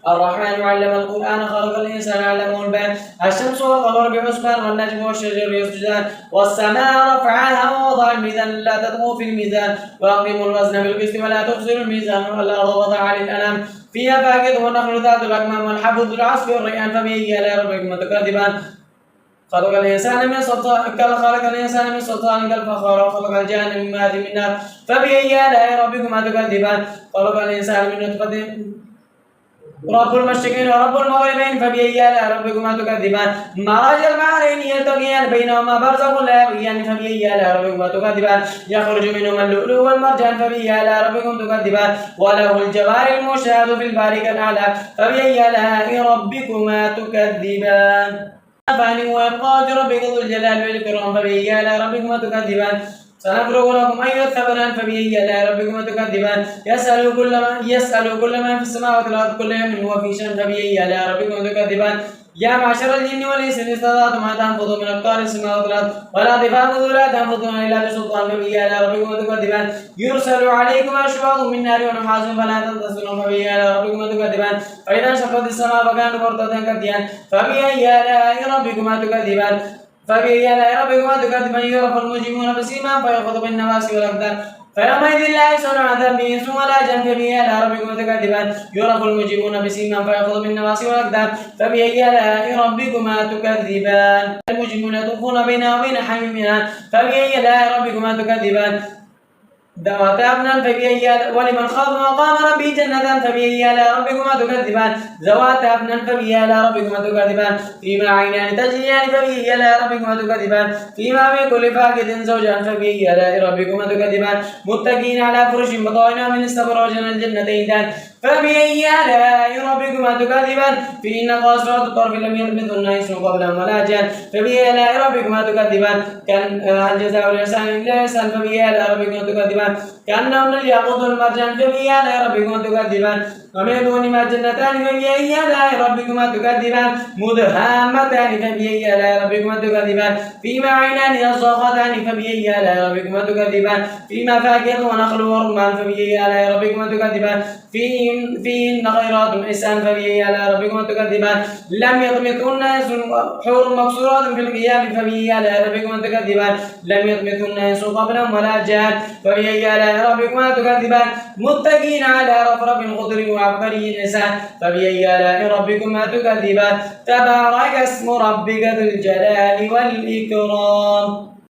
الرحمن علم القرآن خلق الإنسان علمه البيان الشمس والقمر بحسبان والنجم والشجر يسجدان والسماء رفعها ووضع الميزان لا تطغوا في الميزان وأقيموا الوزن بالقسط ولا تخسروا الميزان والأرض وضعها للأنام فيها فاكهة والنخل ذات الأكمام والحب ذو العصف والريحان فبأي آلاء ربكما تكذبان خلق الإنسان من صلصال كالفخار وخلق الجان من ماء من نار فبأي آلاء ربكما تكذبان خلق الإنسان من نطفة رب المشرقين ورب المغربين فبأي آلاء ربكما تكذبان مرج البحرين يلتقيان بينهما برزخ لا يبغيان فبأي آلاء ربكما تكذبان يخرج منهما اللؤلؤ والمرجان فبأي آلاء ربكما تكذبان وله الجوار المنشآت في البحر كالأعلام فبأي آلاء ربكما تكذبان فاني ويبقى ربك ذو الجلال والإكرام فبأي آلاء ربكما تكذبان سنفرغ لكم أيها الثقلان فبأي آلاء ربكما تكذبان يسأل كل من في السماوات والأرض كل يوم هو في شأن فبأي آلاء ربكما تكذبان يا معشر الجن والإنس إن استطعتم أن تنفذوا من أقطار السماوات والأرض ولا فانفذوا لا تنفذون إلا بسلطان فبأي آلاء ربكما تكذبان يرسل عليكما شواظ من نار ونحاس فلا تنتصرون فبأي آلاء ربكما تكذبان فإذا انشقت السماء فكانت وردة كالدهان فبأي آلاء ربكما تكذبان فبأي آلاء ربكما تكذبان يعرف المجرمون بسيماهم فيأخذ بالنواصي والأقدام فيومئذ لا يسأل عن ذنبه ولا جن فبأي آلاء ربكما تكذبان يعرف المجرمون بسيماهم فيأخذ بالنواصي والأقدام فبأي آلاء ربكما تكذبان المجرمون يطوفون بينها وبين حميم فبأي آلاء ربكما تكذبان ذوات أفنان فبأي آلاء ولمن خاف مقام ربه جنتان فبأي آلاء ربكما تكذبان ذوات أفنان فبأي آلاء ربكما تكذبان فيما عينان تجريان فبأي آلاء ربكما تكذبان فيما من كل فاكهة زوجان فبأي آلاء ربكما تكذبان متكئين على فرش بطائنها من استبرج الجنتين دان فبأي آلاء ربكما تكذبان فيهن قاصرات الطرف لم يطمثهن إنس قبلهم ولا جان فبأي آلاء ربكما تكذبان كان هل جزاء الإحسان إلا الإحسان فبأي آلاء ربكما تكذبان كأنهن الياقوت والمرجان فبأي آلاء ربكما تكذبان ومن دونهما جنتان فبأي آلاء ربكما تكذبان مدهامتان فبأي آلاء ربكما تكذبان فيما عينان نضاختان فبأي آلاء ربكما تكذبان فيما فاكهة ونخل ورمان فبأي آلاء ربكما تكذبان فيهن خيرات حسان فبأي آلاء ربكما تكذبان لم يطمثهن إنس حور مقصورات في القيام فبأي آلاء ربكما تكذبان لم يطمثهن إنس قبلهم ولا جان فبأي آلاء ربكما تكذبان متكئين على رفرف خضر وعبقري نسان فبأي آلاء ربكما تكذبان تبارك اسم ربك ذو الجلال والإكرام.